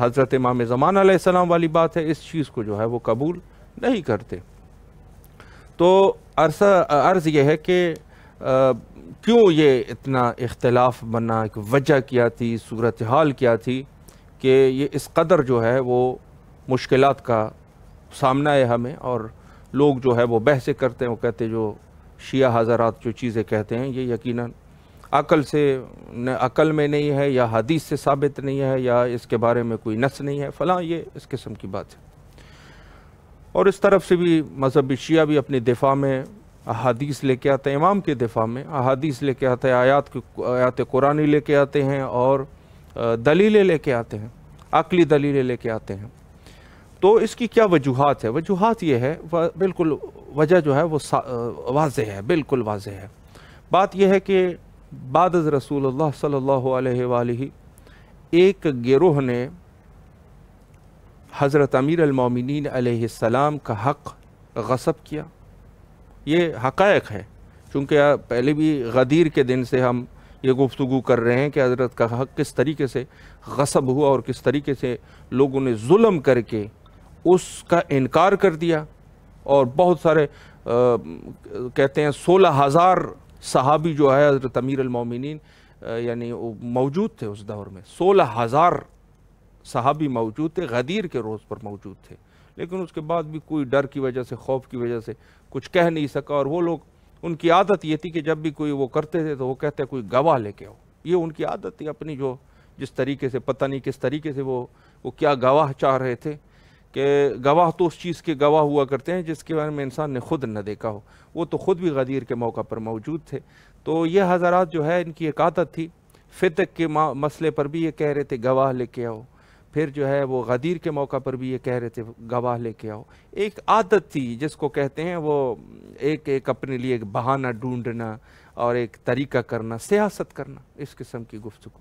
حضرت امام زمان علیہ السلام والی بات ہے، اس چیز کو جو ہے وہ قبول نہیں کرتے۔ تو عرض یہ ہے کہ کیوں یہ اتنا اختلاف بنا، وجہ کیا تھی، صورتحال کیا تھی کہ یہ اس قدر جو ہے وہ مشکلات کا سامنا ہے ہمیں، اور لوگ جو ہے وہ بحثیں کرتے ہیں، وہ کہتے ہیں جو شیعہ حضرات جو چیزیں کہتے ہیں یہ یقیناً عقل میں نہیں ہے، یا حدیث سے ثابت نہیں ہے، یا اس کے بارے میں کوئی نص نہیں ہے، فلاں، یہ اس قسم کی بات ہے۔ اور اس طرف سے بھی مذہبی شیعہ بھی اپنی دفاع میں احادیث لے کے آتے ہیں، امام کے دفاع میں احادیث لے کے آتے ہیں، آیات قرآنی لے کے آتے ہیں، اور دلیلیں لے کے آتے ہیں، عقلی دلیلیں لے کے آتے ہیں۔ تو اس کی کیا وجوہات ہے؟ وجوہات یہ ہے، بالکل وجہ جو ہے وہ واضح ہے، بالکل واضح ہے۔ بات یہ ہے کہ بعد از رسول اللہ صلی اللہ علیہ وآلہ ایک گروہ نے حضرت امیر المومنین علیہ السلام کا حق غصب کیا۔ یہ حقائق ہے، چونکہ پہلے بھی غدیر کے دن سے ہم یہ گفتگو کر رہے ہیں کہ حضرت کا حق کس طریقے سے غصب ہوا، اور کس طریقے سے لوگوں نے ظلم کر کے اس کا انکار کر دیا، اور بہت سارے کہتے ہیں 16,000 صحابی جو ہے حضرت امیر المومنین یعنی موجود تھے اس دور میں، 16,000 صحابی موجود تھے، غدیر کے روز پر موجود تھے، لیکن اس کے بعد بھی کوئی ڈر کی وجہ سے، خوف کی وجہ سے کچھ کہہ نہیں سکا، اور وہ لوگ، ان کی عادت یہ تھی کہ جب بھی کوئی وہ کرتے تھے تو وہ کہتے کوئی گواہ لے کے آؤ، یہ ان کی عادت تھی اپنی، جو جس طریقے سے پتہ نہیں کس طریقے سے وہ کیا گواہ چاہ رہے تھے، کہ گواہ تو اس چیز کے گواہ ہوا کرتے ہیں جس کے بارے میں انسان نے خود نہ دیکھا ہو، وہ تو خود بھی غدیر کے موقع پر موجود تھے۔ تو یہ حضرات جو ہے ان کی ایک عادت تھی، فتق کے مسئلے پر بھی یہ کہہ رہے تھے گواہ لے کے آؤ، پھر جو ہے وہ غدیر کے موقع پر بھی یہ کہہ رہے تھے گواہ لے کے آؤ۔ ایک عادت تھی جس کو کہتے ہیں وہ ایک اپنے لیے ایک بہانہ ڈھونڈنا اور ایک طریقہ کرنا، سیاست کرنا، اس قسم کی گفتگو۔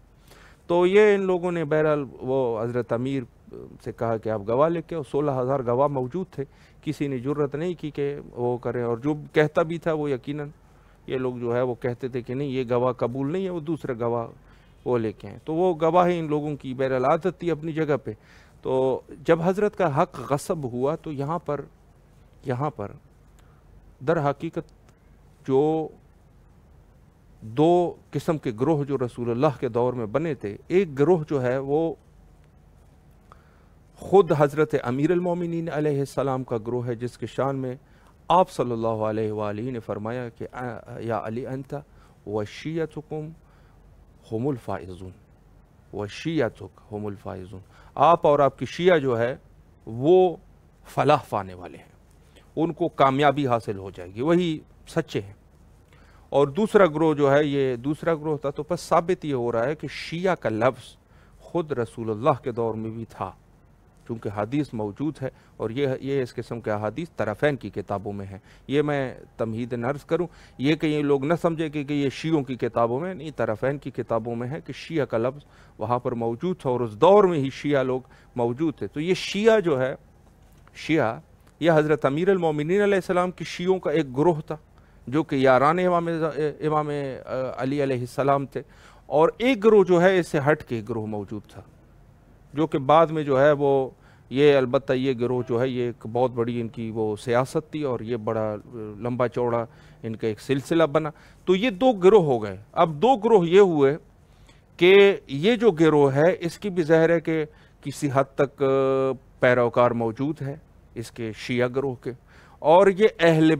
تو یہ ان لوگوں نے بہرحال وہ حضرت امیر سے کہا کہ آپ گواہ لے کے آؤ، 16,000 گواہ موجود تھے، کسی نے جرت نہیں کی کہ وہ کریں، اور جو کہتا بھی تھا وہ یقیناً یہ لوگ جو ہے وہ کہتے تھے کہ نہیں یہ گواہ قبول نہیں ہے، وہ دوسرے گواہ وہ لے کے آئیں۔ تو وہ گواہی ان لوگوں کی بہرحال عادت تھی اپنی جگہ پہ۔ تو جب حضرت کا حق غصب ہوا تو یہاں پر در حقیقت جو دو قسم کے گروہ جو رسول اللہ کے دور میں بنے تھے، ایک گروہ جو ہے وہ خود حضرت امیر المومنین علیہ السلام کا گروہ ہے، جس کے شان میں آپ صلی اللہ علیہ وآلہ نے فرمایا کہ یا علی انت وشیعتکم ہم الفائزون، وشیعتک ہم الفائزون، آپ اور آپ کی شیعہ جو ہے وہ فلاح پانے والے ہیں، ان کو کامیابی حاصل ہو جائے گی، وہی سچے ہیں۔ اور دوسرا گروہ جو ہے، یہ دوسرا گروہ تھا، تو بس ثابت یہ ہو رہا ہے کہ شیعہ کا لفظ خود رسول اللہ کے دور میں بھی تھا، چونکہ حدیث موجود ہے، اور یہ اس قسم کے احادیث طرفین کی کتابوں میں ہیں۔ یہ میں تمہید عرض کروں، یہ کہ یہ لوگ نہ سمجھے کہ یہ شیعوں کی کتابوں میں نہیں، طرفین کی کتابوں میں ہے کہ شیعہ کا لفظ وہاں پر موجود تھا، اور اس دور میں ہی شیعہ لوگ موجود تھے۔ تو یہ شیعہ جو ہے، شیعہ یہ حضرت امیر المومنین علیہ السلام کی شیعوں کا ایک گروہ تھا، جو کہ یاران امام علی علیہ السلام تھے، اور ایک گروہ جو ہے اس سے ہٹ کے گروہ موجود تھا، جو کہ بعد میں جو ہے وہ یہ البتہ یہ گروہ جو ہے یہ ایک بہت بڑی ان کی وہ سیاست تھی، اور یہ بڑا لمبا چوڑا ان کا ایک سلسلہ بنا۔ تو یہ دو گروہ ہو گئے۔ اب دو گروہ یہ ہوئے کہ یہ جو گروہ ہے اس کی بھی ظاہر ہے کہ کسی حد تک پیروکار موجود ہے اس کے شیعہ گروہ کے، اور یہ اہل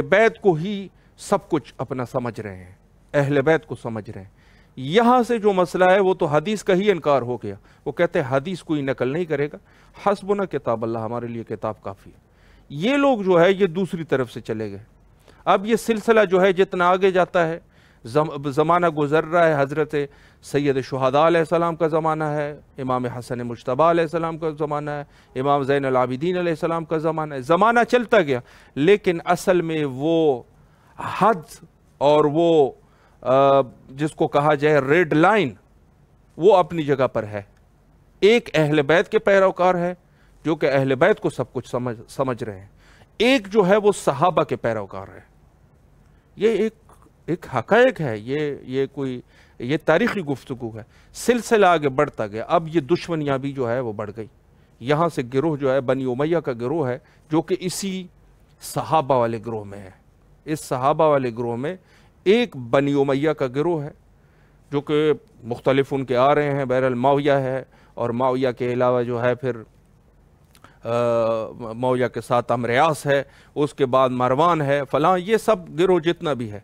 بیت کو ہی سب کچھ اپنا سمجھ رہے ہیں، اہل بیت کو سمجھ رہے ہیں۔ یہاں سے جو مسئلہ ہے وہ تو حدیث کا ہی انکار ہو گیا، وہ کہتے ہیں حدیث کوئی نقل نہیں کرے گا، حسبنا کتاب اللہ، ہمارے لیے کتاب کافی ہے۔ یہ لوگ جو ہے یہ دوسری طرف سے چلے گئے۔ اب یہ سلسلہ جو ہے جتنا آگے جاتا ہے، زمانہ گزر رہا ہے، حضرت سید شہداء علیہ السلام کا زمانہ ہے، امام حسن مجتبی علیہ السلام کا زمانہ ہے، امام زین العابدین علیہ السلام کا زمانہ ہے، زمانہ چلتا گیا، لیکن اصل میں وہ حد اور وہ جس کو کہا جائے ریڈ لائن، وہ اپنی جگہ پر ہے۔ ایک اہل بیت کے پیروکار ہے جو کہ اہل بیت کو سب کچھ سمجھ رہے ہیں، ایک جو ہے وہ صحابہ کے پیروکار ہے۔ یہ ایک ایک حقائق ہے، یہ تاریخی گفتگو ہے۔ سلسلہ آگے بڑھتا گیا، اب یہ دشمنیاں بھی جو ہے وہ بڑھ گئی۔ یہاں سے گروہ جو ہے بنی امیہ کا گروہ ہے، جو کہ اسی صحابہ والے گروہ میں ہے۔ اس صحابہ والے گروہ میں ایک بنی امیہ کا گروہ ہے، جو کہ مختلف ان کے آ رہے ہیں، بہرحال معاویہ ہے، اور معاویہ کے علاوہ جو ہے پھر معاویہ کے ساتھ عمرو عاص ہے، اس کے بعد مروان ہے، فلاں، یہ سب گروہ جتنا بھی ہے۔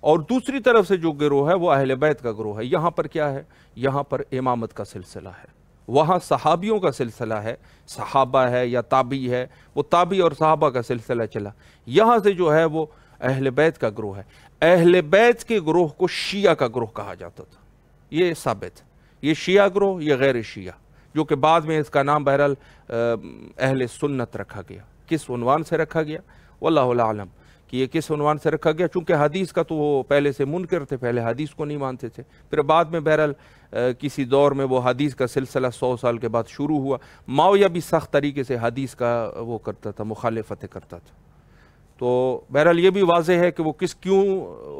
اور دوسری طرف سے جو گروہ ہے وہ اہل بیت کا گروہ ہے۔ یہاں پر کیا ہے؟ یہاں پر امامت کا سلسلہ ہے، وہاں صحابیوں کا سلسلہ ہے، صحابہ ہے یا تابعی ہے، وہ تابعی اور صحابہ کا سلسلہ چلا۔ یہاں سے جو ہے وہ اہل بیت کا گروہ ہے۔ اہل بیت کے گروہ کو شیعہ کا گروہ کہا جاتا تھا، یہ ثابت ہے۔ یہ شیعہ گروہ، یہ غیر شیعہ، جو کہ بعد میں اس کا نام بہرحال اہل سنت رکھا گیا۔ کس عنوان سے رکھا گیا واللہ اعلم، کہ یہ کس عنوان سے رکھا گیا، چونکہ حدیث کا تو وہ پہلے سے منکر تھے، پہلے حدیث کو نہیں مانتے تھے، پھر بعد میں بہرحال کسی دور میں وہ حدیث کا سلسلہ 100 سال کے بعد شروع ہوا۔ معاویہ بھی سخت طریقے سے حدیث کا وہ کرتا تھا، مخالفت کرتا تھا۔ تو بہرحال یہ بھی واضح ہے کہ وہ کیوں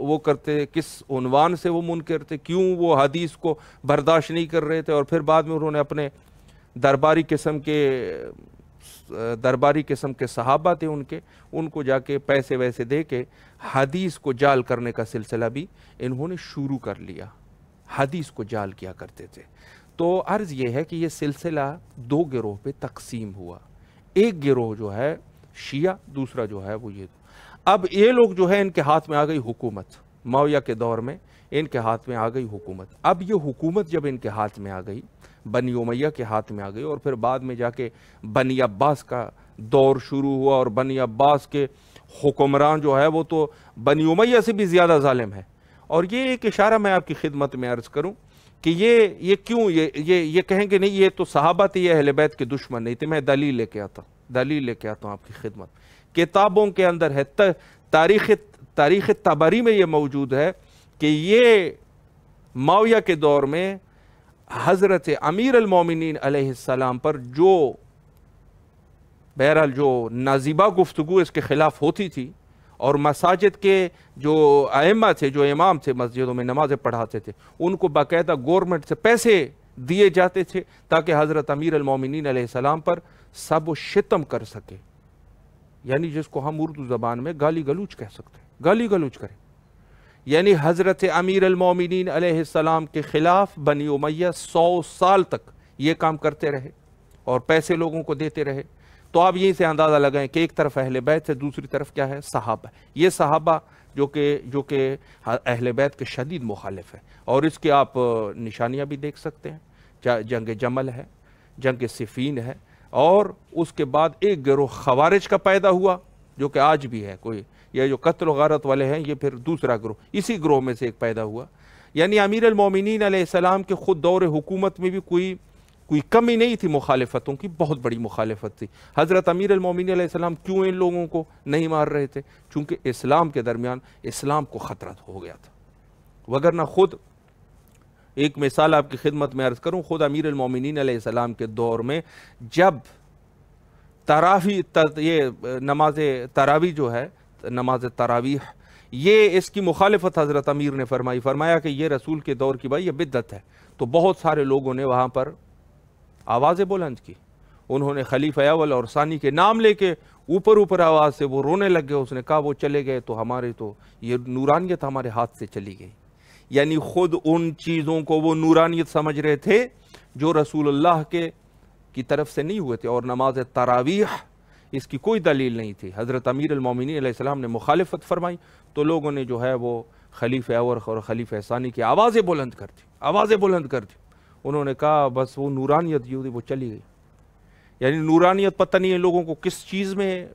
وہ کرتے، کس عنوان سے وہ منکر تھے، کیوں وہ حدیث کو برداشت نہیں کر رہے تھے، اور پھر بعد میں انہوں نے اپنے درباری قسم کے صحابہ تھے ان کو جا کے پیسے ویسے دے کے حدیث کو جعل کرنے کا سلسلہ بھی انہوں نے شروع کر لیا، حدیث کو جعل کیا کرتے تھے۔ تو عرض یہ ہے کہ یہ سلسلہ دو گروہ پہ تقسیم ہوا، ایک گروہ جو ہے شیعہ، دوسرا جو ہے وہ یہ۔ اب یہ لوگ جو ہے ان کے ہاتھ میں آ گئی حکومت، معاویہ کے دور میں ان کے ہاتھ میں آ گئی حکومت۔ اب یہ حکومت جب ان کے ہاتھ میں آ گئی، بنی امیہ کے ہاتھ میں آ گئی، اور پھر بعد میں جا کے بنی عباس کا دور شروع ہوا، اور بنی عباس کے حکمران جو ہے وہ تو بنی امیہ سے بھی زیادہ ظالم ہے۔ اور یہ ایک اشارہ میں آپ کی خدمت میں عرض کروں کہ یہ کیوں یہ کہیں گے نہیں یہ تو صحابہ تھے، یہ اہل بیت کے دشمن نہیں تھے۔ میں دلیل لے کے آتا ہوں آپ کی خدمت۔ کتابوں کے اندر ہے، تاریخ طبری میں یہ موجود ہے کہ یہ معاویہ کے دور میں حضرت امیر المومنین علیہ السلام پر بہرحال جو نازیبہ گفتگو اس کے خلاف ہوتی تھی، اور مساجد کے جو ائمہ تھے، جو امام تھے مسجدوں میں نمازیں پڑھاتے تھے، ان کو باقاعدہ گورنمنٹ سے پیسے دیے جاتے تھے تاکہ حضرت امیر المومنین علیہ السلام پر سب و شتم کر سکے، یعنی جس کو ہم اردو زبان میں گالی گلوچ کہہ سکتے ہیں، گالی گلوچ کریں۔ یعنی حضرت امیر المومنین علیہ السلام کے خلاف بنی امیہ 100 سال تک یہ کام کرتے رہے اور پیسے لوگوں کو دیتے رہے۔ تو آپ یہیں سے اندازہ لگائیں کہ ایک طرف اہل بیت ہے، دوسری طرف کیا ہے؟ صحابہ۔ یہ صحابہ جو کہ اہل بیت کے شدید مخالف ہے، اور اس کے آپ نشانیاں بھی دیکھ سکتے ہیں۔ جنگ جمل ہے، جنگ صفین ہے، اور اس کے بعد ایک گروہ خوارج کا پیدا ہوا جو کہ آج بھی ہے، کوئی یہ جو قتل و غارت والے ہیں، یہ پھر دوسرا گروہ، اسی گروہ میں سے ایک پیدا ہوا۔ یعنی امیر المومنین علیہ السلام کے خود دور حکومت میں بھی کوئی کمی نہیں تھی مخالفتوں کی، بہت بڑی مخالفت تھی۔ حضرت امیر المومنین علیہ السلام کیوں ان لوگوں کو نہیں مار رہے تھے؟ چونکہ اسلام کے درمیان اسلام کو خطرہ ہو گیا تھا، وگرنہ خود ایک مثال آپ کی خدمت میں عرض کروں، خود امیر المومنین علیہ السلام کے دور میں جب نماز تراویح جو ہے، نماز تراویح، یہ اس کی مخالفت حضرت امیر نے فرمایا کہ یہ رسول کے دور کی بھائی یہ بدعت ہے۔ تو بہت سارے لوگوں نے وہاں پر آوازیں بلند کی، انہوں نے خلیفہ اول اور ثانی کے نام لے کے اوپر آواز سے وہ رونے لگ گئے۔ اس نے کہا وہ چلے گئے تو ہمارے تو یہ نورانیت ہمارے ہاتھ سے چلی گئی۔ یعنی خود ان چیزوں کو وہ نورانیت سمجھ رہے تھے جو رسول اللہ کی طرف سے نہیں ہوئے تھے۔ اور نماز تراویح اس کی کوئی دلیل نہیں تھی، حضرت امیر المومنین علیہ السلام نے مخالفت فرمائی تو لوگوں نے جو ہے وہ خلیفہ اول اور خلیفہ ثانی کی آوازیں بلند کر دی۔ انہوں نے کہا بس وہ نورانیت جو تھی وہ چلی گئی۔ یعنی نورانیت پتہ نہیں ہے لوگوں کو کس چیز میں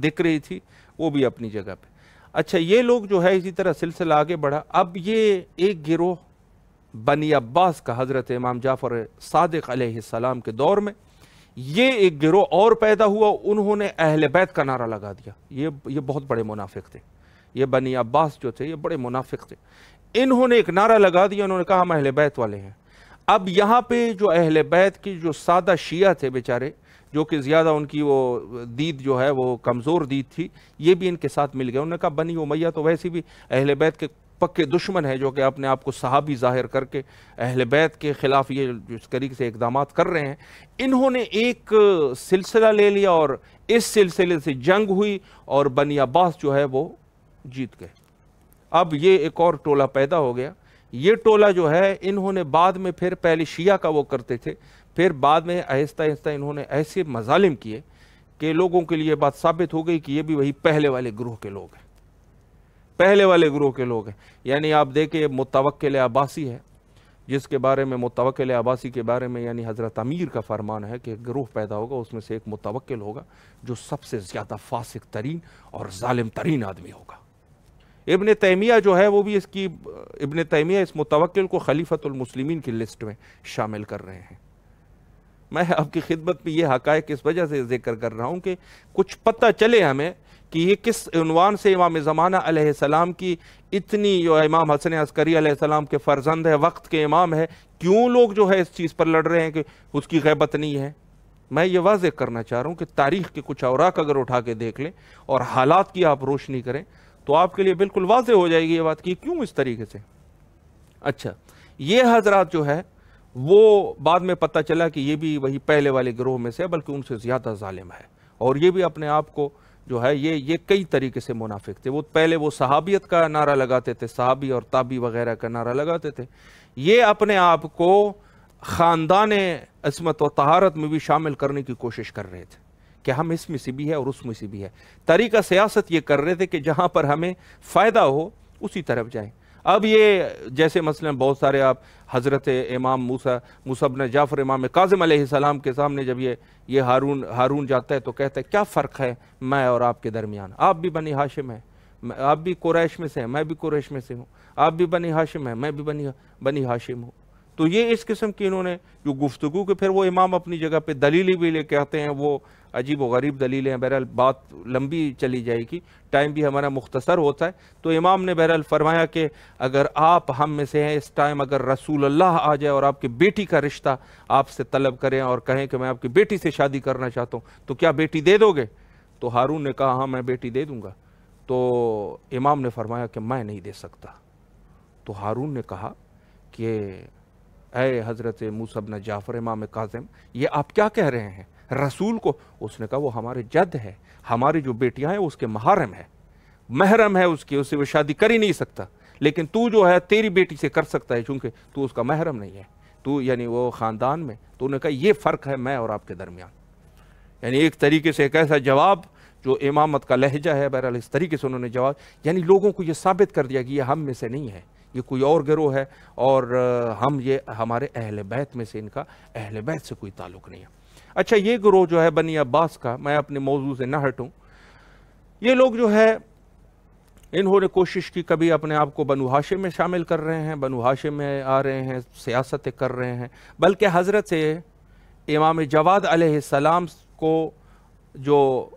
دکھ رہی تھی، وہ بھی اپنی جگہ پہ۔ اچھا، یہ لوگ جو ہے اسی طرح سلسلہ آگے بڑھا۔ اب یہ ایک گروہ بنی عباس کا حضرت امام جعفر صادق علیہ السلام کے دور میں یہ ایک گروہ اور پیدا ہوا، انہوں نے اہل بیت کا نعرہ لگا دیا۔ یہ بہت بڑے منافق تھے، یہ بنی عباس جو تھے یہ بڑے منافق تھے۔ انہوں نے ایک نعرہ لگا دیا، انہوں نے کہا ہم اہل بیت والے ہیں۔ اب یہاں پہ جو اہل بیت کی جو سادہ شیعہ تھے بیچارے، جو کہ زیادہ ان کی وہ دید جو ہے وہ کمزور دید تھی، یہ بھی ان کے ساتھ مل گئے۔ انہوں نے کہا بنی امیہ تو ویسے بھی اہل بیت کے پکے دشمن ہیں جو کہ اپنے آپ کو صحابی ظاہر کر کے اہل بیت کے خلاف یہ جس طریقے سے اقدامات کر رہے ہیں، انہوں نے ایک سلسلہ لے لیا اور اس سلسلے سے جنگ ہوئی اور بنی عباس جو ہے وہ جیت گئے۔ اب یہ ایک اور ٹولہ پیدا ہو گیا۔ یہ ٹولہ جو ہے انہوں نے بعد میں پھر پہلے شیعہ کا وہ کرتے تھے، پھر بعد میں آہستہ آہستہ انہوں نے ایسے مظالم کیے کہ لوگوں کے لیے بات ثابت ہو گئی کہ یہ بھی وہی پہلے والے گروہ کے لوگ ہیں، پہلے والے گروہ کے لوگ ہیں۔ یعنی آپ دیکھیں متوکل عباسی ہے، جس کے بارے میں متوکل عباسی کے بارے میں یعنی حضرت امیر کا فرمان ہے کہ ایک گروہ پیدا ہوگا، اس میں سے ایک متوکل ہوگا جو سب سے زیادہ فاسق ترین اور ظالم ترین آدمی ہوگا۔ ابن تیمیہ جو ہے وہ بھی ابن تیمیہ اس متوکل کو خلیفۃ المسلمین کی لسٹ میں شامل کر رہے ہیں۔ میں آپ کی خدمت میں یہ حقائق اس وجہ سے ذکر کر رہا ہوں کہ کچھ پتہ چلے ہمیں کہ یہ کس عنوان سے امام زمانہ علیہ السلام کی اتنی، جو امام حسن عسکری علیہ السلام کے فرزند ہے، وقت کے امام ہے، کیوں لوگ جو ہے اس چیز پر لڑ رہے ہیں کہ اس کی غیبت نہیں ہے۔ میں یہ واضح کرنا چاہ رہا ہوں کہ تاریخ کے کچھ اوراق اگر اٹھا کے دیکھ لیں اور حالات کی آپ روشنی کریں تو آپ کے لیے بالکل واضح ہو جائے گی یہ بات کہ کیوں اس طریقے سے۔ اچھا، یہ حضرات جو ہے وہ بعد میں پتہ چلا کہ یہ بھی وہی پہلے والے گروہ میں سے بلکہ ان سے زیادہ ظالم ہے، اور یہ بھی اپنے آپ کو جو ہے یہ کئی طریقے سے منافق تھے۔ وہ پہلے وہ صحابیت کا نعرہ لگاتے تھے، صحابی اور تابی وغیرہ کا نعرہ لگاتے تھے، یہ اپنے آپ کو خاندان عصمت و طہارت میں بھی شامل کرنے کی کوشش کر رہے تھے کہ ہم اس میں سے بھی ہے اور اس میں سے بھی ہے۔ طریقہ سیاست یہ کر رہے تھے کہ جہاں پر ہمیں فائدہ ہو اسی طرف جائیں۔ اب یہ جیسے مثلا بہت سارے آپ حضرت امام موسیٰ بن جعفر امام کاظم علیہ السلام کے سامنے جب یہ ہارون جاتا ہے تو کہتا ہے کیا فرق ہے میں اور آپ کے درمیان، آپ بھی بنی ہاشم ہیں، آپ بھی قریش میں سے ہیں، میں بھی قریش میں سے ہوں، آپ بھی بنی ہاشم ہیں، میں بھی بنی ہاشم ہوں۔ تو یہ اس قسم کی انہوں نے جو گفتگو کے پھر وہ امام اپنی جگہ پہ دلیلی بھی لے کے آتے ہیں، وہ عجیب و غریب دلیلیں ہیں۔ بہرحال بات لمبی چلی جائے گی، ٹائم بھی ہمارا مختصر ہوتا ہے۔ تو امام نے بہرحال فرمایا کہ اگر آپ ہم میں سے ہیں اس ٹائم، اگر رسول اللہ آ جائے اور آپ کی بیٹی کا رشتہ آپ سے طلب کریں اور کہیں کہ میں آپ کی بیٹی سے شادی کرنا چاہتا ہوں تو کیا بیٹی دے دو گے؟ تو ہارون نے کہا ہاں میں بیٹی دے دوں گا۔ تو امام نے فرمایا کہ میں نہیں دے سکتا۔ تو ہارون نے کہا کہ اے حضرت موسیٰ بن جعفر امام کاظم، یہ آپ کیا کہہ رہے ہیں رسول کو؟ اس نے کہا وہ ہمارے جد ہے، ہماری جو بیٹیاں ہیں اس کے محرم ہے، محرم ہے اس کی، اس سے وہ شادی کر ہی نہیں سکتا، لیکن تو جو ہے تیری بیٹی سے کر سکتا ہے چونکہ تو اس کا محرم نہیں ہے، تو یعنی وہ خاندان میں۔ تو انہوں نے کہا یہ فرق ہے میں اور آپ کے درمیان۔ یعنی ایک طریقے سے ایک ایسا جواب جو امامت کا لہجہ ہے، بہرحال اس طریقے سے انہوں نے جواب، یعنی لوگوں کو یہ ثابت کر دیا کہ یہ ہم میں سے نہیں ہے، یہ کوئی اور گروہ ہے، اور ہم یہ ہمارے اہل بیت میں سے، ان کا اہل بیت سے کوئی تعلق نہیں ہے۔ اچھا، یہ گروہ جو ہے بنی عباس کا، میں اپنے موضوع سے نہ ہٹوں، یہ لوگ جو ہے انہوں نے کوشش کی، کبھی اپنے آپ کو بنو ہاشم میں شامل کر رہے ہیں، بنو ہاشم میں آ رہے ہیں، سیاستیں کر رہے ہیں، بلکہ حضرت امام جواد علیہ السلام کو جو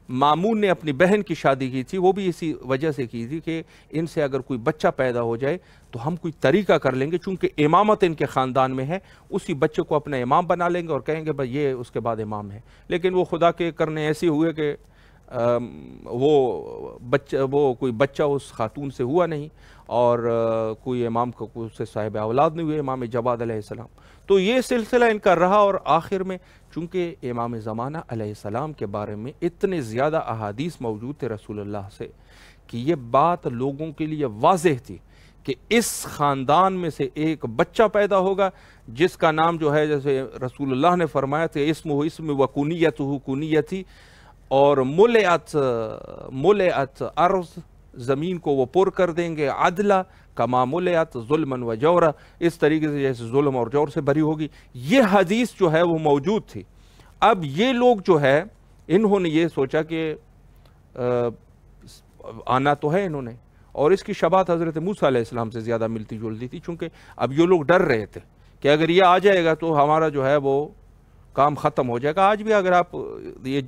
مامون نے اپنی بہن کی شادی کی تھی وہ بھی اسی وجہ سے کی تھی کہ ان سے اگر کوئی بچہ پیدا ہو جائے تو ہم کوئی طریقہ کر لیں گے، چونکہ امامت ان کے خاندان میں ہے، اسی بچے کو اپنا امام بنا لیں گے اور کہیں گے بھائی یہ اس کے بعد امام ہے۔ لیکن وہ خدا کے کرنے ایسی ہوئے کہ وہ کوئی بچہ اس خاتون سے ہوا نہیں اور کوئی امام کو اس سے صاحب اولاد نہیں ہوئے امام جواد علیہ السلام۔ تو یہ سلسلہ ان کا رہا، اور آخر میں چونکہ امام زمانہ علیہ السلام کے بارے میں اتنے زیادہ احادیث موجود تھے رسول اللہ سے کہ یہ بات لوگوں کے لیے واضح تھی کہ اس خاندان میں سے ایک بچہ پیدا ہوگا جس کا نام جو ہے، جیسے رسول اللہ نے فرمایا تھا، اسم و کنیتہ کنیتی، اور ملئت ارض، زمین کو وہ پر کر دیں گے، عدلہ کما ملئت ظلما و جورا، اس طریقے سے جیسے ظلم اور جور سے بھری ہوگی۔ یہ حدیث جو ہے وہ موجود تھی۔ اب یہ لوگ جو ہے انہوں نے یہ سوچا کہ آنا تو ہے انہوں نے، اور اس کی شباہت حضرت موسیٰ علیہ السلام سے زیادہ ملتی جلتی تھی، چونکہ اب یہ لوگ ڈر رہے تھے کہ اگر یہ آ جائے گا تو ہمارا جو ہے وہ کام ختم ہو جائے گا۔ آج بھی اگر آپ یہ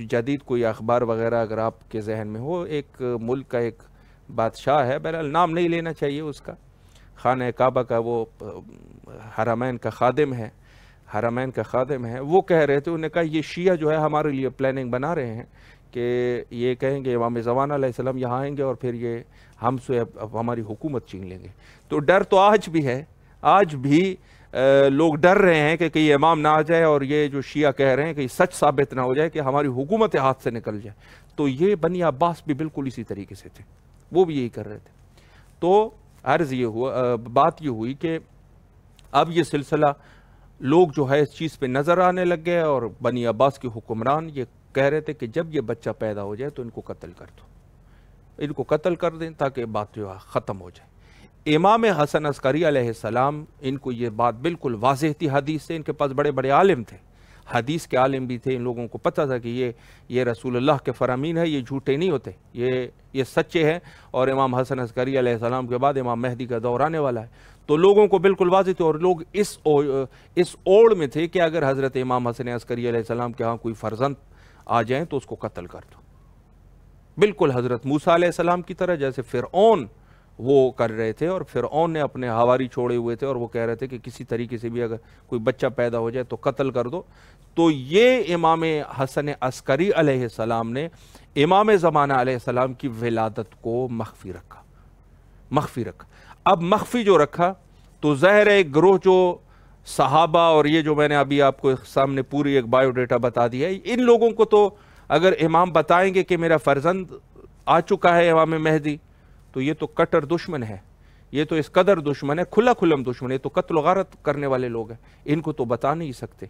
جدید کوئی اخبار وغیرہ اگر آپ کے ذہن میں ہو، ایک ملک کا ایک بادشاہ ہے، بہرحال نام نہیں لینا چاہیے اس کا، خانہ کعبہ کا وہ حرمین کا خادم ہے، وہ کہہ رہے تھے، انہوں نے کہا یہ شیعہ جو ہے ہمارے لیے پلاننگ بنا رہے ہیں کہ یہ کہیں گے امام زمان علیہ السلام یہاں آئیں گے اور پھر یہ ہم سے اب ہماری حکومت چھین لیں گے. تو ڈر تو آج بھی ہے, آج بھی لوگ ڈر رہے ہیں کہ کہیں امام نہ آ جائے اور یہ جو شیعہ کہہ رہے ہیں کہ سچ ثابت نہ ہو جائے کہ ہماری حکومت ہاتھ سے نکل جائے. تو یہ بنی عباس بھی بالکل اسی طریقے سے تھے, وہ بھی یہی کر رہے تھے. تو عرض یہ ہوا, بات یہ ہوئی کہ اب یہ سلسلہ لوگ جو ہے اس چیز پہ نظر آنے لگ گئے, اور بنی عباس کے حکمران یہ کہہ رہے تھے کہ جب یہ بچہ پیدا ہو جائے تو ان کو قتل کر دو, ان کو قتل کر دیں تاکہ بات جو ہے ختم ہو جائے. امام حسن عسکری علیہ السلام, ان کو یہ بات بالکل واضح تھی حدیث سے, ان کے پاس بڑے بڑے عالم تھے, حدیث کے عالم بھی تھے, ان لوگوں کو پتہ تھا کہ یہ رسول اللہ کے فرامین ہے, یہ جھوٹے نہیں ہوتے, یہ سچے ہیں, اور امام حسن عسکری علیہ السلام کے بعد امام مہدی کا دور آنے والا ہے. تو لوگوں کو بالکل واضح تھے, اور لوگ اس اوڑ میں تھے کہ اگر حضرت امام حسن عسکری علیہ السلام کے ہاں کوئی فرزند آ جائیں تو اس کو قتل کر دو, بالکل حضرت موسیٰ علیہ السلام کی طرح, جیسے فرعون وہ کر رہے تھے, اور فرعون نے اپنے حواری چھوڑے ہوئے تھے اور وہ کہہ رہے تھے کہ کسی طریقے سے بھی اگر کوئی بچہ پیدا ہو جائے تو قتل کر دو. تو یہ امام حسن عسکری علیہ السلام نے امام زمانہ علیہ السلام کی ولادت کو مخفی رکھا. اب مخفی جو رکھا تو ظاہر ہے ایک گروہ جو صحابہ, اور یہ جو میں نے ابھی آپ کو سامنے پوری ایک بایو ڈیٹا بتا دیا ہے, ان لوگوں کو تو اگر امام بتائیں گے کہ میرا فرزند آ چکا ہے امام مہدی, تو یہ تو کٹر دشمن ہے, یہ تو اس قدر دشمن ہے, کھلا کھلم دشمن ہے, تو قتل و غارت کرنے والے لوگ ہیں, ان کو تو بتا نہیں سکتے.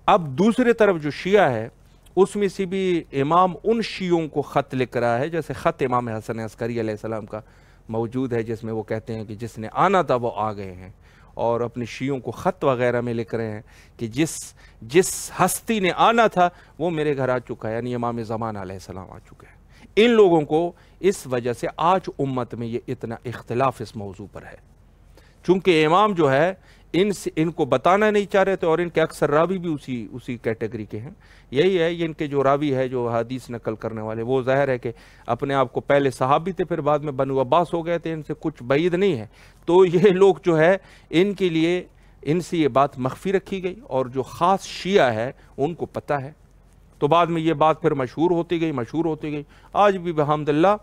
اب دوسری طرف جو شیعہ ہے, اس میں سے بھی امام ان شیعوں کو خط لکھ رہا ہے, جیسے خط امام حسن عسکری علیہ السلام کا موجود ہے, جس میں وہ کہتے ہیں کہ جس نے آنا تھا وہ آ گئے ہیں, اور اپنے شیعوں کو خط وغیرہ میں لکھ رہے ہیں کہ جس ہستی نے آنا تھا وہ میرے گھر آ چکا ہے, یعنی امام زمان علیہ السلام آ چکے ہیں. ان لوگوں کو اس وجہ سے آج امت میں یہ اتنا اختلاف اس موضوع پر ہے, چونکہ امام جو ہے ان کو بتانا نہیں چاہ رہے تھے, اور ان کے اکثر راوی بھی اسی کیٹیگری کے ہیں. یہی ہے, یہ ان کے جو راوی ہے جو حدیث نقل کرنے والے, وہ ظاہر ہے کہ اپنے آپ کو پہلے صحابی تھے, پھر بعد میں بنو عباس ہو گئے تھے, ان سے کچھ بعید نہیں ہے. تو یہ لوگ جو ہے ان کے لیے ان سے یہ بات مخفی رکھی گئی, اور جو خاص شیعہ ہے ان کو پتہ ہے. تو بعد میں یہ بات پھر مشہور ہوتی گئی. آج بھی بحمداللہ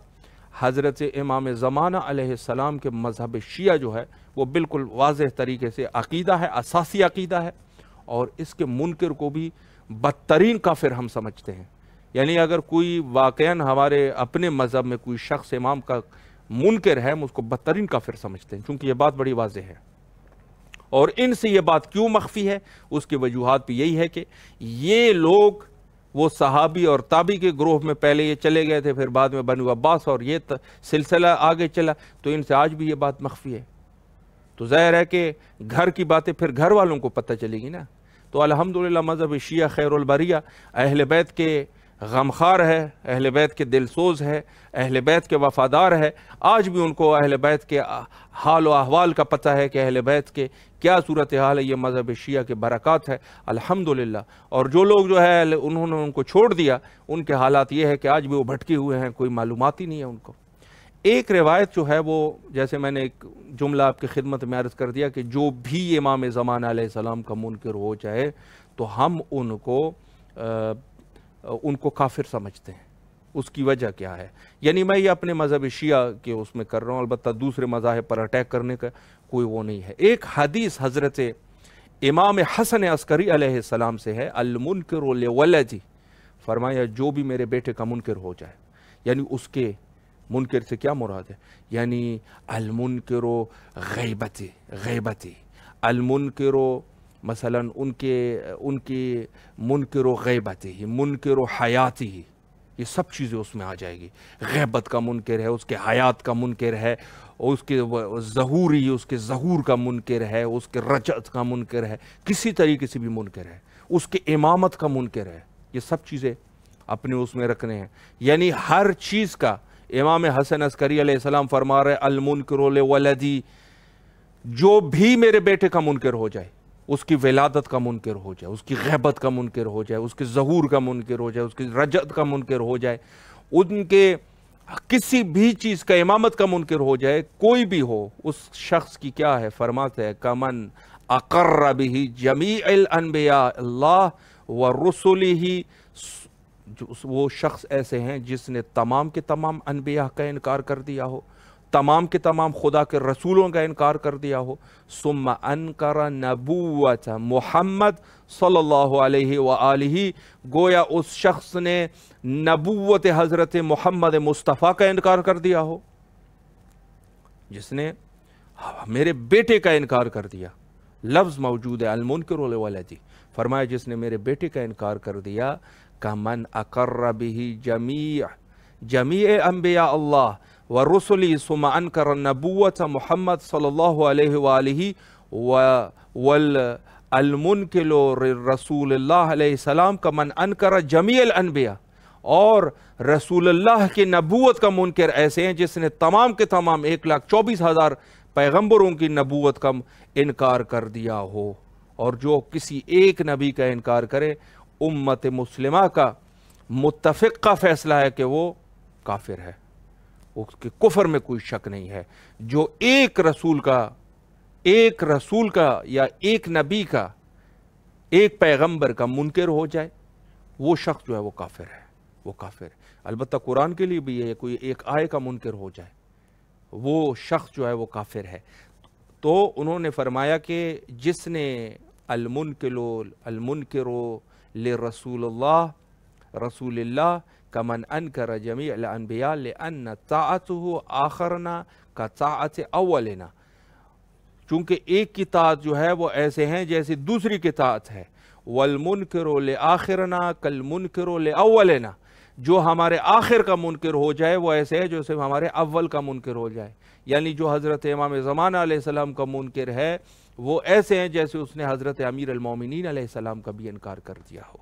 حضرت امام زمانہ علیہ السلام کے مذہب شیعہ جو ہے وہ بالکل واضح طریقے سے عقیدہ ہے, اساسی عقیدہ ہے, اور اس کے منکر کو بھی بدترین کافر ہم سمجھتے ہیں. یعنی اگر کوئی واقعاً ہمارے اپنے مذہب میں کوئی شخص امام کا منکر ہے, ہم اس کو بدترین کافر سمجھتے ہیں, چونکہ یہ بات بڑی واضح ہے. اور ان سے یہ بات کیوں مخفی ہے, اس کی وجوہات بھی یہی ہے کہ یہ لوگ وہ صحابی اور تابعی کے گروہ میں پہلے یہ چلے گئے تھے, پھر بعد میں بنو عباس, اور یہ سلسلہ آگے چلا, تو ان سے آج بھی یہ بات مخفی ہے. تو ظاہر ہے کہ گھر کی باتیں پھر گھر والوں کو پتہ چلے گی نا. تو الحمدللہ مذہب شیعہ خیر البریہ اہل بیت کے غمخوار ہے, اہل بیت کے دلسوز ہے, اہل بیت کے وفادار ہے. آج بھی ان کو اہل بیت کے حال و احوال کا پتہ ہے کہ اہل بیت کے کیا صورتحال ہے. یہ مذہب شیعہ کے برکات ہے الحمدللہ. اور جو لوگ جو ہے انہوں نے ان کو چھوڑ دیا, ان کے حالات یہ ہے کہ آج بھی وہ بھٹکے ہوئے ہیں, کوئی معلومات ہی نہیں ہے ان کو. ایک روایت جو ہے وہ, جیسے میں نے ایک جملہ آپ کی خدمت میں عرض کر دیا کہ جو بھی امام زمانہ علیہ السلام کا منکر ہو جائے تو ہم ان کو کافر سمجھتے ہیں. اس کی وجہ کیا ہے؟ یعنی میں یہ اپنے مذہب شیعہ کے اس میں کر رہا ہوں, البتہ دوسرے مذاہب پر اٹیک کرنے کا کوئی وہ نہیں ہے. ایک حدیث حضرت امام حسن عسکری علیہ السلام سے ہے, المنکر لولدی, فرمایا جو بھی میرے بیٹے کا منکر ہو جائے. یعنی اس کے منکر سے کیا مراد ہے؟ یعنی المنکر غیبتی, المنکر مثلا ان کے منکر غیبتی, منکر حیاتی, یہ سب چیزیں اس میں آ جائے گی. غیبت کا منکر ہے, اس کے حیات کا منکر ہے, اس کے ظہوری, اس کے ظہور کا منکر ہے, اس کے رجعت کا منکر ہے, کسی طریقے سے بھی منکر ہے, اس کے امامت کا منکر ہے. یہ سب چیزیں اپنے اس میں رکھنے ہیں. یعنی ہر چیز کا امام حسن عسکری علیہ السلام فرما رہے المنکر لولدی, جو بھی میرے بیٹے کا منکر ہو جائے, اس کی ولادت کا منکر ہو جائے, اس کی غیبت کا منکر ہو جائے, اس کے ظہور کا منکر ہو جائے, اس کی رجعت کا منکر ہو جائے, ان کے کسی بھی چیز کا امامت کا منکر ہو جائے, کوئی بھی ہو, اس شخص کی کیا ہے؟ فرماتے ہیں کمن اقر بہ جمیع الانبیاء اللہ ورسلہ وہ شخص ایسے ہیں جس نے تمام کے تمام انبیاء کا انکار کر دیا ہو، تمام کے تمام خدا کے رسولوں کا انکار کر دیا ہو، ثم انکر نبوت محمد صلی اللہ علیہ وآلہ، گویا اس شخص نے نبوت حضرت محمد مصطفیٰ کا انکار کر دیا ہو، جس نے میرے بیٹے کا انکار کر دیا۔ لفظ موجود ہے المنکر لولدی، فرمایا جس نے میرے بیٹے کا انکار کر دیا، کمن اقر بہ جمیع انبیاء اللہ ورسلی ثم انکر النبوت محمد صلی اللہ علیہ وآلہ والمنکر رسول اللہ علیہ السلام کمن انکر جمیع الانبیاء، اور رسول اللہ کی نبوت کا منکر ایسے ہیں جس نے تمام کے تمام 1,24,000 پیغمبروں کی نبوت کا انکار کر دیا ہو۔ اور جو کسی ایک نبی کا انکار کرے، امت مسلمہ کا متفقہ فیصلہ ہے کہ وہ کافر ہے، اس کے کفر میں کوئی شک نہیں ہے۔ جو ایک رسول کا یا ایک نبی کا، ایک پیغمبر کا منکر ہو جائے، وہ شخص جو ہے وہ کافر ہے، وہ کافر ہے۔ البتہ قرآن کے لیے بھی ہے، کوئی ایک آیے کا منکر ہو جائے، وہ شخص جو ہے وہ کافر ہے۔ تو انہوں نے فرمایا کہ جس نے المنکر لرسول اللہ رسول اللہ کمن انکر جمیع الانبیاء لان طاعته آخرنا کطاعت اولنا، چونکہ ایک کی طاعت جو ہے وہ ایسے ہیں جیسے دوسری کی طاعت ہے، والمنکر لآخرنا کالمنکر لاولنا، جو ہمارے آخر کا منکر ہو جائے وہ ایسے ہے جیسے ہمارے اول کا منکر ہو جائے۔ یعنی جو حضرت امام زمانہ علیہ السلام کا منکر ہے وہ ایسے ہیں جیسے اس نے حضرت امیر المومنین علیہ السلام کا بھی انکار کر دیا ہو،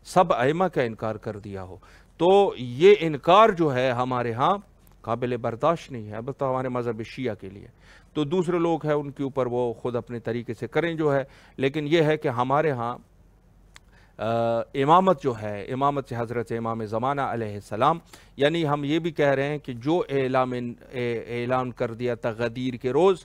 سب ائمہ کا انکار کر دیا ہو۔ تو یہ انکار جو ہے ہمارے ہاں قابل برداشت نہیں ہے، البتہ ہمارے مذہب شیعہ کے لیے تو دوسرے لوگ ہیں ان کے اوپر وہ خود اپنے طریقے سے کریں جو ہے، لیکن یہ ہے کہ ہمارے ہاں امامت جو ہے، امامت سے حضرت امام زمانہ علیہ السلام، یعنی ہم یہ بھی کہہ رہے ہیں کہ جو اعلان کر دیا تھا غدیر کے روز،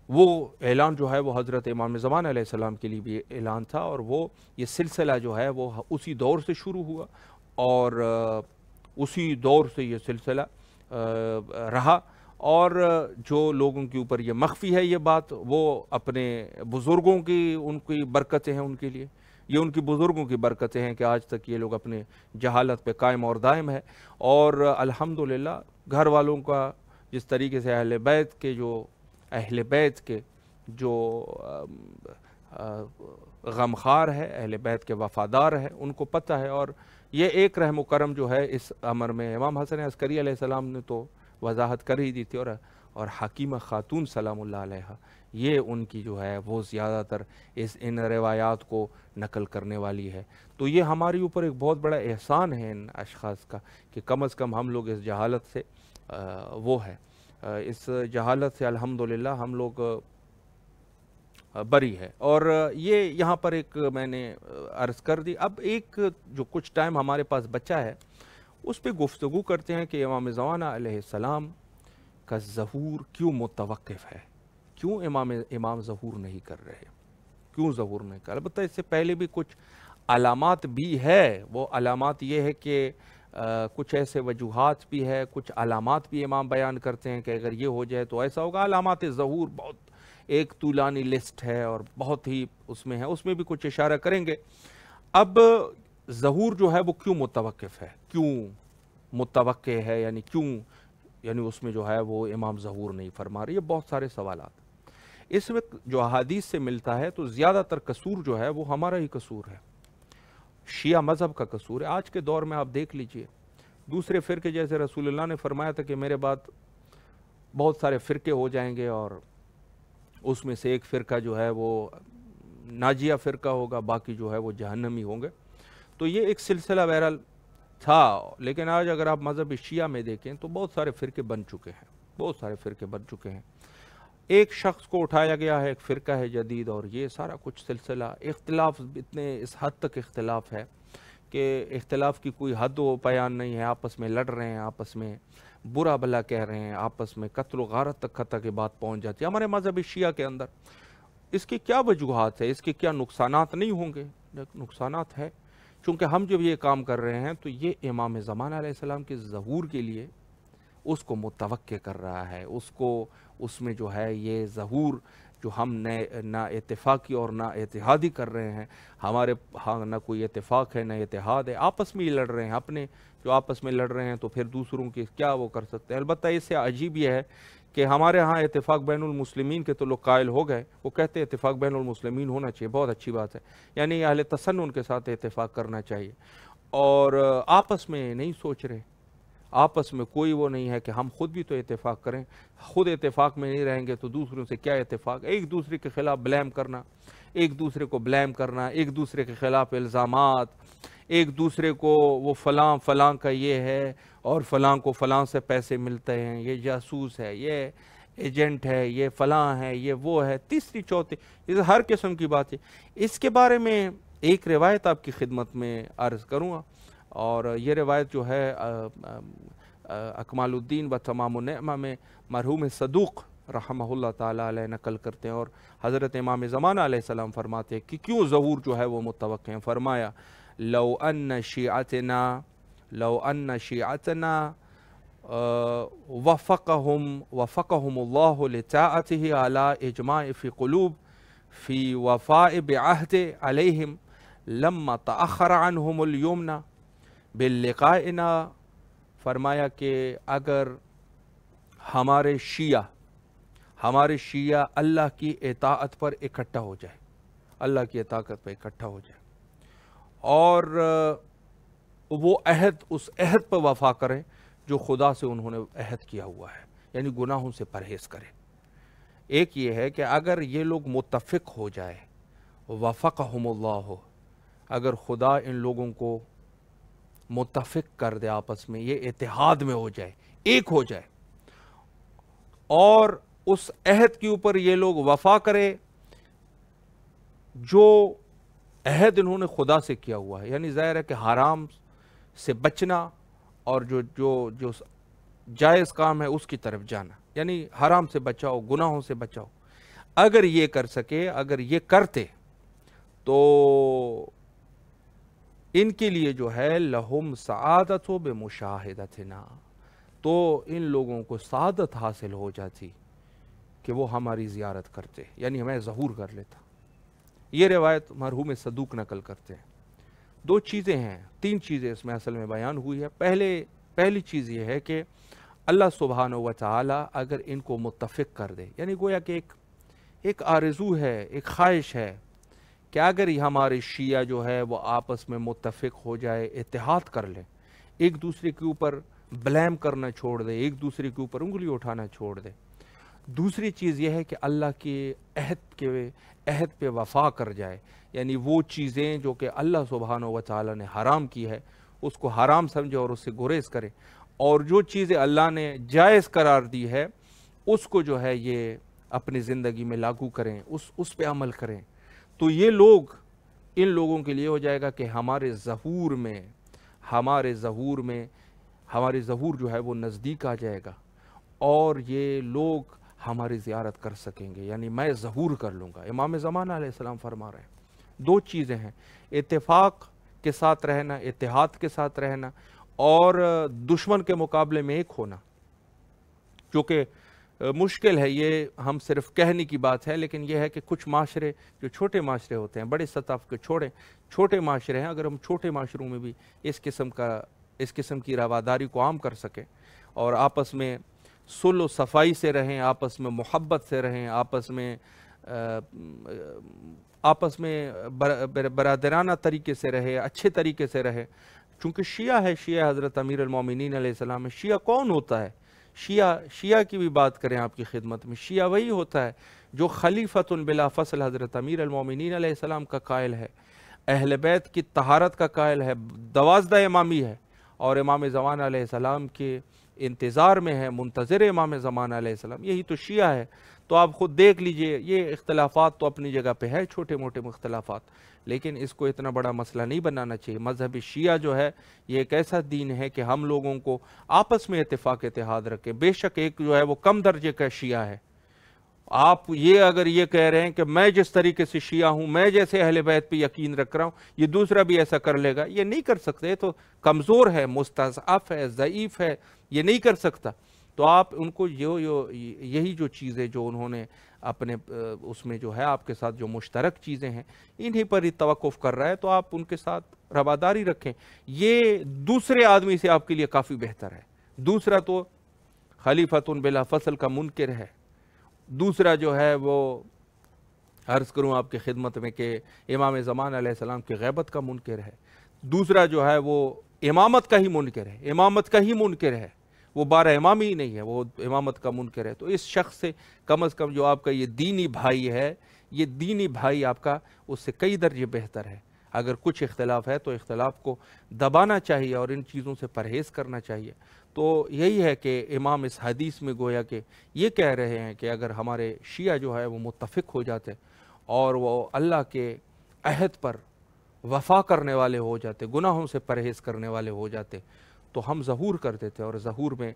وہ اعلان جو ہے وہ حضرت امام زمانہ علیہ السلام کے لیے بھی اعلان تھا، اور وہ یہ سلسلہ جو ہے وہ اسی دور سے شروع ہوا اور اسی دور سے یہ سلسلہ رہا۔ اور جو لوگوں کے اوپر یہ مخفی ہے یہ بات، وہ اپنے بزرگوں کی ان کی برکتیں ہیں، ان کے لیے یہ ان کی بزرگوں کی برکتیں ہیں کہ آج تک یہ لوگ اپنے جہالت پہ قائم اور دائم ہے۔ اور الحمدللہ گھر والوں کا جس طریقے سے اہل بیت کے جو غمخوار ہے، اہل بیت کے وفادار ہے، ان کو پتہ ہے۔ اور یہ ایک رحم و کرم جو ہے اس امر میں امام حسن عسکری علیہ السلام نے تو وضاحت کر ہی دی تھی، اور حکیمہ خاتون سلام اللہ علیہ، یہ ان کی جو ہے وہ زیادہ تر ان روایات کو نقل کرنے والی ہے۔ تو یہ ہمارے اوپر ایک بہت بڑا احسان ہے ان اشخاص کا کہ کم از کم ہم لوگ اس جہالت سے اس جہالت سے الحمدللہ ہم لوگ بری ہے۔ اور یہ یہاں پر ایک میں نے عرض کر دی۔ اب ایک جو کچھ ٹائم ہمارے پاس بچا ہے اس پہ گفتگو کرتے ہیں کہ امام زمانہ علیہ السلام کا ظہور کیوں متوقف ہے، کیوں امام ظہور نہیں کر رہے، کیوں ظہور نہیں کر۔ البتہ اس سے پہلے بھی کچھ علامات بھی ہے، وہ علامات یہ ہے کہ کچھ ایسے وجوہات بھی ہے، کچھ علامات بھی امام بیان کرتے ہیں کہ اگر یہ ہو جائے تو ایسا ہوگا۔ علامات ظہور بہت ایک طولانی لسٹ ہے اور بہت ہی اس میں ہے، اس میں بھی کچھ اشارہ کریں گے۔ اب ظہور جو ہے وہ کیوں متوقف ہے، کیوں متوقع ہے، یعنی کیوں، یعنی اس میں جو ہے وہ امام ظہور نہیں فرما رہے، یہ بہت سارے سوالات۔ اس وقت جو احادیث سے ملتا ہے تو زیادہ تر قصور جو ہے وہ ہمارا ہی قصور ہے، شیعہ مذہب کا قصور ہے۔ آج کے دور میں آپ دیکھ لیجئے دوسرے فرقے، جیسے رسول اللہ نے فرمایا تھا کہ میرے بعد بہت سارے فرقے ہو جائیں گے اور اس میں سے ایک فرقہ جو ہے وہ ناجیہ فرقہ ہوگا، باقی جو ہے وہ جہنمی ہوں گے۔ تو یہ ایک سلسلہ بہرحال تھا، لیکن آج اگر آپ مذہب شیعہ میں دیکھیں تو بہت سارے فرقے بن چکے ہیں، بہت سارے فرقے بن چکے ہیں۔ ایک شخص کو اٹھایا گیا ہے، ایک فرقہ ہے جدید، اور یہ سارا کچھ سلسلہ اختلاف، اتنے اس حد تک اختلاف ہے کہ اختلاف کی کوئی حد و بیان نہیں ہے، آپس میں لڑ رہے ہیں، آپس میں برا بھلا کہہ رہے ہیں، آپس میں قتل و غارت تک حتیٰ کہ بات پہنچ جاتی ہے ہمارے مذہب شیعہ کے اندر۔ اس کی کیا وجوہات ہے، اس کے کیا نقصانات نہیں ہوں گے؟ نقصانات ہے چونکہ ہم جب یہ کام کر رہے ہیں تو یہ امام زمان علیہ السلام کے ظہور کے لیے اس کو متوقع کر رہا ہے، اس میں جو ہے یہ ظہور جو ہم نہ اتفاقی اور نہ اتحادی کر رہے ہیں، ہمارے ہاں نہ کوئی اتفاق ہے نہ اتحاد ہے، آپس میں ہی لڑ رہے ہیں، اپنے جو آپس میں لڑ رہے ہیں تو پھر دوسروں کی کیا وہ کر سکتے ہیں۔ البتہ اس سے عجیب یہ ہے کہ ہمارے ہاں اتفاق بین المسلمین کے تو لوگ قائل ہو گئے، وہ کہتے ہیں اتفاق بین المسلمین ہونا چاہیے، بہت اچھی بات ہے، یعنی اہل تسنن کے ساتھ اتفاق کرنا چاہیے، اور آپس میں نہیں سوچ رہے، آپس میں کوئی وہ نہیں ہے کہ ہم خود بھی تو اتفاق کریں، خود اتفاق میں نہیں رہیں گے تو دوسروں سے کیا اتفاق، ایک دوسرے کے خلاف بلیم کرنا، ایک دوسرے کو بلیم کرنا، ایک دوسرے کے خلاف الزامات، ایک دوسرے کو وہ فلاں کا یہ ہے اور فلاں کو فلاں سے پیسے ملتے ہیں، یہ جاسوس ہے، یہ ایجنٹ ہے، یہ فلاں ہے، یہ وہ ہے، تیسری چوتھی، یہ ہر قسم کی بات ہے۔ اس کے بارے میں ایک روایت آپ کی خدمت میں عرض کروں گا، اور یہ روایت جو ہے اکمال الدین و تمام النعمہ میں مرحوم صدوق رحمہ اللہ تعالیٰ علیہ نقل کرتے ہیں، اور حضرت امام زمانہ علیہ السلام فرماتے ہیں کہ کیوں ظہور جو ہے وہ متوقع ہیں۔ فرمایا لو ان شیعتنا وفقهم اللہ لطاعته على اجماع فی قلوب فی وفاء بعہد علیہم لما تأخر عنہم اليمنى باللقائنا، فرمایا کہ اگر ہمارے شیعہ اللہ کی اطاعت پر اکٹھا ہو جائے، اللہ کی اطاعت پر اکٹھا ہو جائے اور وہ اس عہد پر وفا کریں جو خدا سے انہوں نے عہد کیا ہوا ہے، یعنی گناہوں سے پرہیز کریں۔ ایک یہ ہے کہ اگر یہ لوگ متفق ہو جائے، وفقہم اللہ، اگر خدا ان لوگوں کو متفق کر دے، آپس میں یہ اتحاد میں ہو جائے، ایک ہو جائے، اور اس عہد کے اوپر یہ لوگ وفا کرے جو عہد انہوں نے خدا سے کیا ہوا ہے، یعنی ظاہر ہے کہ حرام سے بچنا اور جو جائز کام ہے اس کی طرف جانا، یعنی حرام سے بچاؤ، گناہوں سے بچاؤ۔ اگر یہ کر سکے، اگر یہ کرتے تو ان کے لیے جو ہے لہم سعادت بمشاہدتنا، تو ان لوگوں کو سعادت حاصل ہو جاتی کہ وہ ہماری زیارت کرتے، یعنی ہمیں ظہور کر لیتا۔ یہ روایت مرحوم صدوق نقل کرتے ہیں۔ دو چیزیں ہیں، تین چیزیں اس میں اصل میں بیان ہوئی ہے۔ پہلی چیز یہ ہے کہ اللہ سبحانہ و تعالی اگر ان کو متفق کر دے، یعنی گویا کہ ایک آرزو ہے، ایک خواہش ہے کہ اگر یہ ہمارے شیعہ جو ہے وہ آپس میں متفق ہو جائے، اتحاد کر لیں، ایک دوسرے کے اوپر بلیم کرنا چھوڑ دے، ایک دوسرے کے اوپر انگلی اٹھانا چھوڑ دے۔ دوسری چیز یہ ہے کہ اللہ کے عہد پہ وفا کر جائے، یعنی وہ چیزیں جو کہ اللہ سبحانہ و تعالی نے حرام کی ہے اس کو حرام سمجھے اور اس سے گریز کرے، اور جو چیزیں اللہ نے جائز قرار دی ہے اس کو جو ہے یہ اپنی زندگی میں لاگو کریں، اس پہ عمل کریں، تو یہ ان لوگوں کے لیے ہو جائے گا کہ ہمارے ظہور جو ہے وہ نزدیک آ جائے گا، اور یہ لوگ ہماری زیارت کر سکیں گے، یعنی میں ظہور کر لوں گا۔ امام زمانہ علیہ السلام فرما رہے ہیں دو چیزیں ہیں، اتفاق کے ساتھ رہنا، اتحاد کے ساتھ رہنا، اور دشمن کے مقابلے میں ایک ہونا، جو کہ مشکل ہے، یہ ہم صرف کہنے کی بات ہے، لیکن یہ ہے کہ کچھ معاشرے جو چھوٹے معاشرے ہوتے ہیں، بڑے سطح کے چھوٹے معاشرے ہیں، اگر ہم چھوٹے معاشروں میں بھی اس قسم کی رواداری کو عام کر سکیں اور آپس میں صلح و صفائی سے رہیں، آپس میں محبت سے رہیں، آپس میں برادرانہ طریقے سے رہے، اچھے طریقے سے رہے، چونکہ شیعہ حضرت امیر المومنین علیہ السلام ہے۔ شیعہ کون ہوتا ہے؟ شیعہ کی بھی بات کریں آپ کی خدمت میں، شیعہ وہی ہوتا ہے جو خلیفۃ بلا فصل حضرت امیر المومنین علیہ السلام کا قائل ہے، اہل بیت کی طہارت کا قائل ہے، 12 امامی ہے، اور امام زمانہ علیہ السلام کے انتظار میں ہے، منتظر امام زمانہ علیہ السلام، یہی تو شیعہ ہے۔ تو آپ خود دیکھ لیجئے، یہ اختلافات تو اپنی جگہ پہ ہے، چھوٹے موٹے اختلافات، لیکن اس کو اتنا بڑا مسئلہ نہیں بنانا چاہیے۔ مذہب شیعہ جو ہے یہ ایک ایسا دین ہے کہ ہم لوگوں کو آپس میں اتفاق اتحاد رکھے۔ بے شک ایک جو ہے وہ کم درجے کا شیعہ ہے آپ یہ اگر یہ کہہ رہے ہیں کہ میں جس طریقے سے شیعہ ہوں، میں جیسے اہل بیت پہ یقین رکھ رہا ہوں، یہ دوسرا بھی ایسا کر لے گا، یہ نہیں کر سکتے، تو کمزور ہے، مستضعف ہے، ضعیف ہے، یہ نہیں کر سکتا۔ تو آپ ان کو یہی جو چیزیں جو انہوں نے اپنے اس میں جو ہے آپ کے ساتھ جو مشترک چیزیں ہیں، انہی پر ہی توقف کر رہا ہے، تو آپ ان کے ساتھ رواداری رکھیں۔ یہ دوسرے آدمی سے آپ کے لیے کافی بہتر ہے۔ دوسرا تو خلیفۃ بلا فصل کا منکر ہے، دوسرا جو ہے وہ عرض کروں آپ کی خدمت میں کہ امام زمان علیہ السلام کی غیبت کا منکر ہے، دوسرا جو ہے وہ امامت کا ہی منکر ہے، امامت کا ہی منکر ہے، وہ 12 امامی ہی نہیں ہے، وہ امامت کا منکر ہے۔ تو اس شخص سے کم از کم جو آپ کا یہ دینی بھائی ہے، یہ دینی بھائی آپ کا اس سے کئی درجے بہتر ہے۔ اگر کچھ اختلاف ہے تو اختلاف کو دبانا چاہیے اور ان چیزوں سے پرہیز کرنا چاہیے۔ تو یہی ہے کہ امام اس حدیث میں گویا کہ یہ کہہ رہے ہیں کہ اگر ہمارے شیعہ جو ہے وہ متفق ہو جاتے اور وہ اللہ کے عہد پر وفا کرنے والے ہو جاتے، گناہوں سے پرہیز کرنے والے ہو جاتے، تو ہم ظہور کرتے تھے اور ظہور میں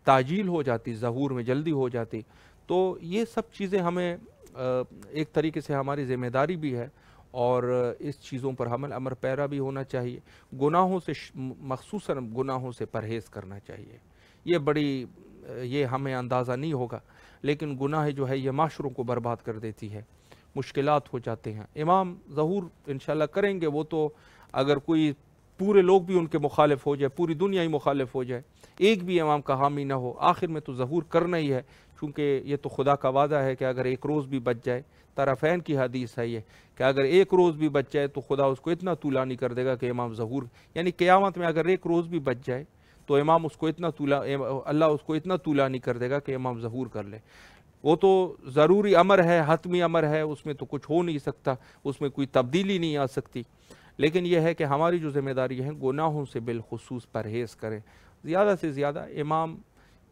تعجیل ہو جاتی، ظہور میں جلدی ہو جاتی۔ تو یہ سب چیزیں ہمیں ایک طریقے سے ہماری ذمہ داری بھی ہے اور اس چیزوں پر امر پیرا بھی ہونا چاہیے۔ گناہوں سے مخصوصاً گناہوں سے پرہیز کرنا چاہیے۔ یہ ہمیں اندازہ نہیں ہوگا، لیکن گناہ جو ہے یہ معاشروں کو برباد کر دیتی ہے، مشکلات ہو جاتے ہیں۔ امام ظہور انشاءاللہ کریں گے، وہ تو اگر کوئی پورے لوگ بھی ان کے مخالف ہو جائے، پوری دنیا ہی مخالف ہو جائے، ایک بھی امام کا حامی نہ ہو، آخر میں تو ظہور کرنا ہی ہے، کیونکہ یہ تو خدا کا وعدہ ہے کہ اگر ایک روز بھی بچ جائے، طرفین کی حدیث ہے یہ کہ اگر ایک روز بھی بچ جائے تو خدا اس کو اتنا طولانی کر دے گا کہ امام ظہور، یعنی قیامت میں اگر ایک روز بھی بچ جائے تو امام اس کو اللہ اس کو اتنا طولانی کر دے گا کہ امام ظہور کر لے۔ وہ تو ضروری امر ہے، حتمی امر ہے، اس میں تو کچھ ہو نہیں سکتا، اس میں کوئی تبدیلی نہیں آ سکتی۔ لیکن یہ ہے کہ ہماری جو ذمہ داری ہے، گناہوں سے بالخصوص پرہیز کریں، زیادہ سے زیادہ امام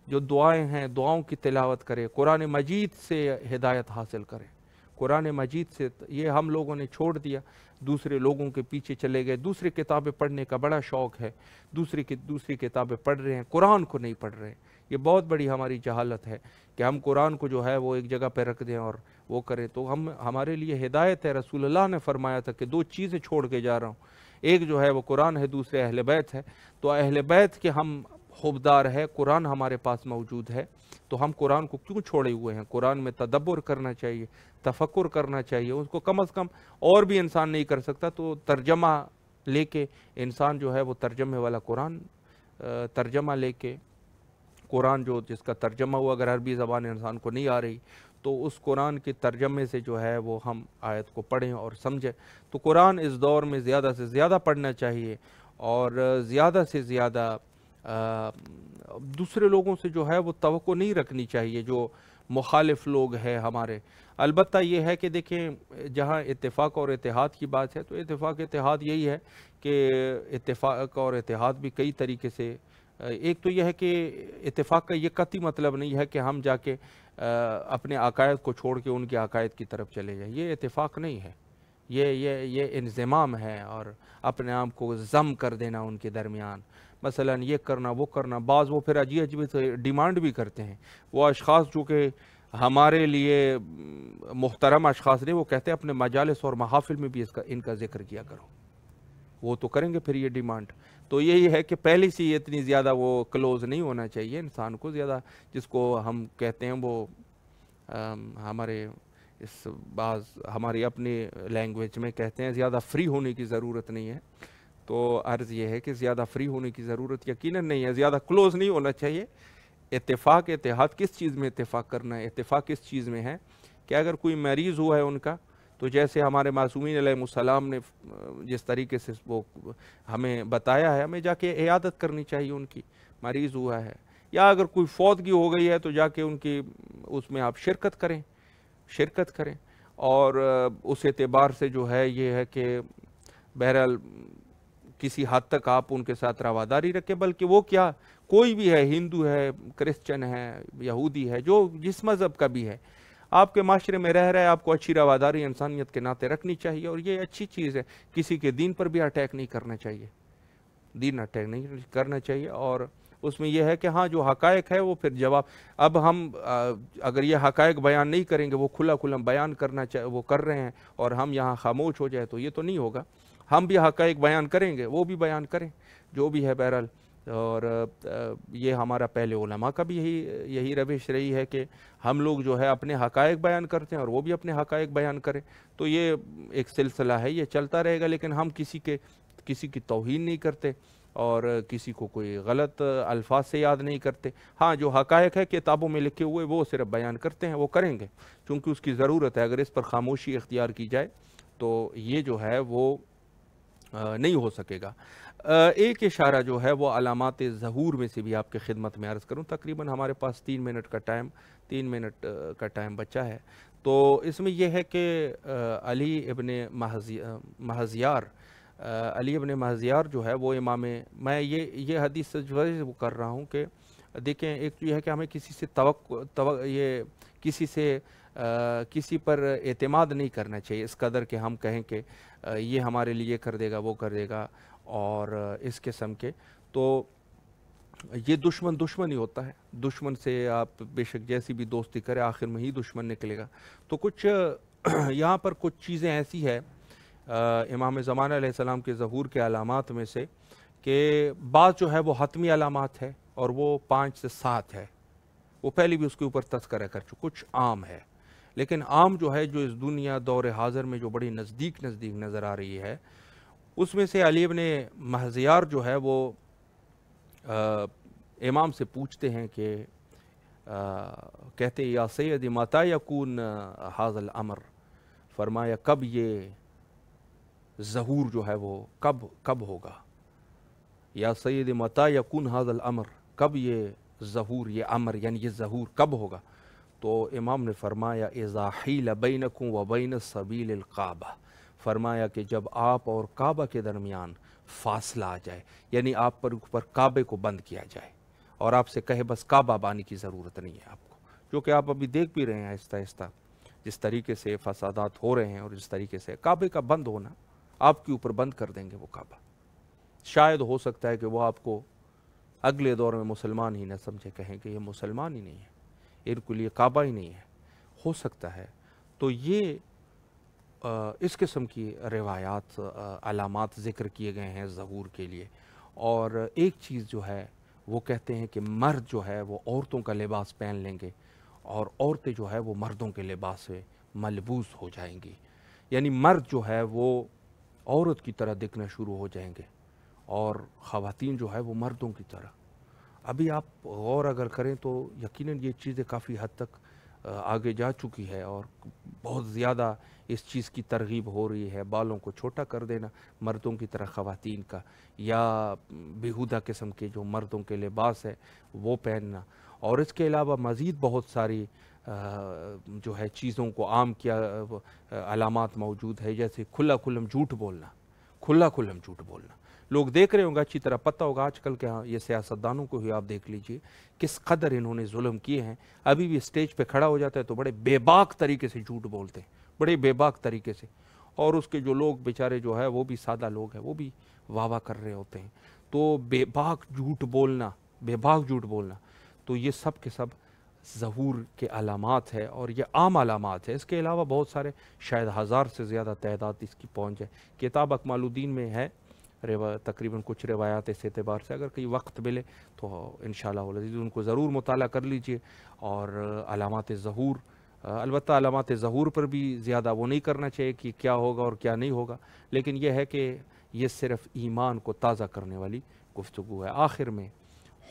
جو دعائیں ہیں، دعاؤں کی تلاوت کرے، قرآن مجید سے ہدایت حاصل کرے، قرآن مجید سے۔ یہ ہم لوگوں نے چھوڑ دیا، دوسرے لوگوں کے پیچھے چلے گئے، دوسری کتابیں پڑھنے کا بڑا شوق ہے، دوسری کتابیں پڑھ رہے ہیں، قرآن کو نہیں پڑھ رہے ہیں۔ یہ بہت بڑی ہماری جہالت ہے کہ ہم قرآن کو جو ہے وہ ایک جگہ پہ رکھ دیں اور وہ کریں۔ تو ہمارے لیے ہدایت ہے، رسول اللہ نے فرمایا تھا کہ 2 چیزیں چھوڑ کے جا رہا ہوں، ایک جو ہے وہ قرآن ہے، دوسرے اہل بیت ہے۔ تو اہل بیت کے ہم خوبدار ہے، قرآن ہمارے پاس موجود ہے، تو ہم قرآن کو کیوں چھوڑے ہوئے ہیں؟ قرآن میں تدبر کرنا چاہیے، تفکر کرنا چاہیے، اس کو کم از کم، اور بھی انسان نہیں کر سکتا تو ترجمہ لے کے انسان جو ہے وہ ترجمے والا قرآن ترجمہ لے کے، قرآن جو جس کا ترجمہ ہوا، اگر عربی زبان انسان کو نہیں آ رہی تو اس قرآن کے ترجمے سے جو ہے وہ ہم آیت کو پڑھیں اور سمجھیں۔ تو قرآن اس دور میں زیادہ سے زیادہ پڑھنا چاہیے اور زیادہ سے زیادہ دوسرے لوگوں سے جو ہے وہ توقع نہیں رکھنی چاہیے، جو مخالف لوگ ہیں ہمارے۔ البتہ یہ ہے کہ دیکھیں، جہاں اتفاق اور اتحاد کی بات ہے تو اتفاق اتحاد یہی ہے کہ اتفاق اور اتحاد بھی کئی طریقے سے، ایک تو یہ ہے کہ اتفاق کا یہ قطعی مطلب نہیں ہے کہ ہم جا کے اپنے عقائد کو چھوڑ کے ان کے عقائد کی طرف چلے جائیں، یہ اتفاق نہیں ہے، یہ انضمام ہے اور اپنے آپ کو ضم کر دینا ان کے درمیان، مثلا یہ کرنا وہ کرنا۔ بعض وہ پھر عجیب ڈیمانڈ بھی کرتے ہیں، وہ اشخاص جو کہ ہمارے لیے محترم اشخاص نہیں، وہ کہتے ہیں اپنے مجالس اور محافل میں بھی ان کا ذکر کیا کرو، وہ تو کریں گے پھر یہ ڈیمانڈ۔ تو یہی ہے کہ پہلے سے ہی اتنی زیادہ وہ کلوز نہیں ہونا چاہیے انسان کو، زیادہ جس کو ہم کہتے ہیں وہ ہمارے ہماری اپنی لینگویج میں کہتے ہیں زیادہ فری ہونے کی ضرورت نہیں ہے۔ تو عرض یہ ہے کہ زیادہ فری ہونے کی ضرورت یقیناً نہیں ہے، زیادہ کلوز نہیں ہونا چاہیے۔ اتفاق اتحاد کس چیز میں اتفاق کرنا ہے؟ اتفاق کس چیز میں ہے کہ اگر کوئی مریض ہوا ہے ان کا، تو جیسے ہمارے معصومین علیہ السلام نے جس طریقے سے وہ ہمیں بتایا ہے، ہمیں جا کے عیادت کرنی چاہیے ان کی، مریض ہوا ہے، یا اگر کوئی فوتگی ہو گئی ہے تو جا کے ان کی اس میں آپ شرکت کریں اور اس اعتبار سے جو ہے یہ ہے کہ بہرحال کسی حد تک آپ ان کے ساتھ رواداری رکھیں، بلکہ وہ کیا کوئی بھی ہے، ہندو ہے، کرسچن ہے، یہودی ہے، جو جس مذہب کا بھی ہے، آپ کے معاشرے میں رہ رہے، آپ کو اچھی رواداری انسانیت کے ناطے رکھنی چاہیے، اور یہ اچھی چیز ہے۔ کسی کے دین پر بھی اٹیک نہیں کرنا چاہیے، دین اٹیک نہیں کرنا چاہیے، اور اس میں یہ ہے کہ ہاں جو حقائق ہے وہ پھر جواب، اب ہم اگر یہ حقائق بیان نہیں کریں گے، وہ کھلا کھلا بیان کرنا وہ کر رہے ہیں اور ہم یہاں خاموش ہو جائے تو یہ تو نہیں ہوگا. ہم بھی حقائق بیان کریں گے، وہ بھی بیان کریں جو بھی ہے بہرحال. اور یہ ہمارا پہلے علماء کا بھی یہی روش رہی ہے کہ ہم لوگ جو ہے اپنے حقائق بیان کرتے ہیں اور وہ بھی اپنے حقائق بیان کریں. تو یہ ایک سلسلہ ہے، یہ چلتا رہے گا، لیکن ہم کسی کی توہین نہیں کرتے اور کسی کو کوئی غلط الفاظ سے یاد نہیں کرتے. ہاں جو حقائق ہے کتابوں میں لکھے ہوئے وہ صرف بیان کرتے ہیں، وہ کریں گے چونکہ اس کی ضرورت ہے. اگر اس پر خاموشی اختیار کی جائے تو یہ جو ہے وہ نہیں ہو سکے گا. ایک اشارہ جو ہے وہ علامات ظہور میں سے بھی آپ کے خدمت میں عرض کروں. تقریباً ہمارے پاس 3 منٹ کا ٹائم بچا ہے. تو اس میں یہ ہے کہ علی ابن مہزیار جو ہے وہ امام، میں یہ حدیث وہ کر رہا ہوں کہ دیکھیں، ایک تو یہ ہے کہ ہمیں کسی پر اعتماد نہیں کرنا چاہیے اس قدر کہ ہم کہیں کہ یہ ہمارے لیے کر دے گا، وہ کر دے گا اور اس قسم کے. تو یہ دشمن ہی ہوتا ہے. دشمن سے آپ بے شک جیسی بھی دوستی کرے آخر میں ہی دشمن نکلے گا. تو کچھ یہاں پر کچھ چیزیں ایسی ہے امام زمانہ علیہ السلام کے ظہور کے علامات میں سے کہ بعض جو ہے وہ حتمی علامات ہے اور وہ 5 سے 7 ہے. وہ پہلے بھی اس کے اوپر تذکرہ کر چکے. کچھ عام ہے، لیکن عام جو ہے جو اس دنیا دور حاضر میں جو بڑی نزدیک نظر آ رہی ہے، اس میں سے علی ابن مہزیار جو ہے وہ امام سے پوچھتے ہیں کہ کہتے یا سیدی متی یکون ھذا الامر، فرمایا کب یہ ظہور جو ہے وہ کب ہوگا. یا سیدی متی یکون ھذا الامر، کب یہ ظہور، یہ امر یعنی یہ ظہور کب ہوگا. تو امام نے فرمایا اذا حیل بینکم و بین سبیل الکعبہ، فرمایا کہ جب آپ اور کعبہ کے درمیان فاصلہ آ جائے، یعنی آپ پر اوپر کعبے کو بند کیا جائے اور آپ سے کہے بس کعبہ بانی کی ضرورت نہیں ہے آپ کو، جو کہ آپ ابھی دیکھ بھی رہے ہیں آہستہ آہستہ جس طریقے سے فسادات ہو رہے ہیں اور جس طریقے سے کعبے کا بند ہونا، آپ کے اوپر بند کر دیں گے وہ کعبہ. شاید ہو سکتا ہے کہ وہ آپ کو اگلے دور میں مسلمان ہی نہ سمجھے، کہیں کہ یہ مسلمان ہی نہیں ہے، ان کے لیے کعبہ ہی نہیں ہے، ہو سکتا ہے. تو یہ اس قسم کی روایات علامات ذکر کیے گئے ہیں ظہور کے لیے. اور ایک چیز جو ہے وہ کہتے ہیں کہ مرد جو ہے وہ عورتوں کا لباس پہن لیں گے اور عورتیں جو ہے وہ مردوں کے لباس سے ملبوس ہو جائیں گی، یعنی مرد جو ہے وہ عورت کی طرح دکھنا شروع ہو جائیں گے اور خواتین جو ہے وہ مردوں کی طرح. ابھی آپ غور اگر کریں تو یقیناً یہ چیزیں کافی حد تک آگے جا چکی ہے اور بہت زیادہ اس چیز کی ترغیب ہو رہی ہے. بالوں کو چھوٹا کر دینا مردوں کی طرح خواتین کا، یا بیہودہ قسم کے جو مردوں کے لباس ہے وہ پہننا. اور اس کے علاوہ مزید بہت ساری جو ہے چیزوں کو عام کیا علامات موجود ہے، جیسے کھلا کھلم جھوٹ بولنا. لوگ دیکھ رہے ہوں گے، اچھی طرح پتہ ہوگا آج کل کے ہاں یہ سیاستدانوں کو ہی آپ دیکھ لیجئے کس قدر انہوں نے ظلم کیے ہیں. ابھی بھی اسٹیج پہ کھڑا ہو جاتا ہے تو بڑے بے باک طریقے سے جھوٹ بولتے ہیں، بڑے بے باک طریقے سے، اور اس کے جو لوگ بیچارے جو ہے وہ بھی سادہ لوگ ہیں، وہ بھی واہ واہ کر رہے ہوتے ہیں. تو بے باک جھوٹ بولنا تو یہ سب کے سب ظہور کے علامات ہے اور یہ عام علامات ہے. اس کے علاوہ بہت سارے، شاید 1000 سے زیادہ تعداد اس کی پہنچ جائے. کتاب اکمال الدین میں ہے تقریباً کچھ روایات اس اعتبار سے، اگر کہیں وقت ملے تو انشاءاللہ العزیز ان کو ضرور مطالعہ کر لیجئے. اور علامات ظہور، البتہ علامات ظہور پر بھی زیادہ وہ نہیں کرنا چاہیے کہ کیا ہوگا اور کیا نہیں ہوگا، لیکن یہ ہے کہ یہ صرف ایمان کو تازہ کرنے والی گفتگو ہے. آخر میں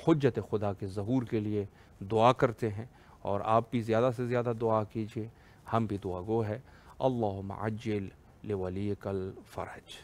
حجت خدا کے ظہور کے لیے دعا کرتے ہیں، اور آپ بھی زیادہ سے زیادہ دعا کیجئے، ہم بھی دعا گو ہے. اللہم عجل لولیک الفرج.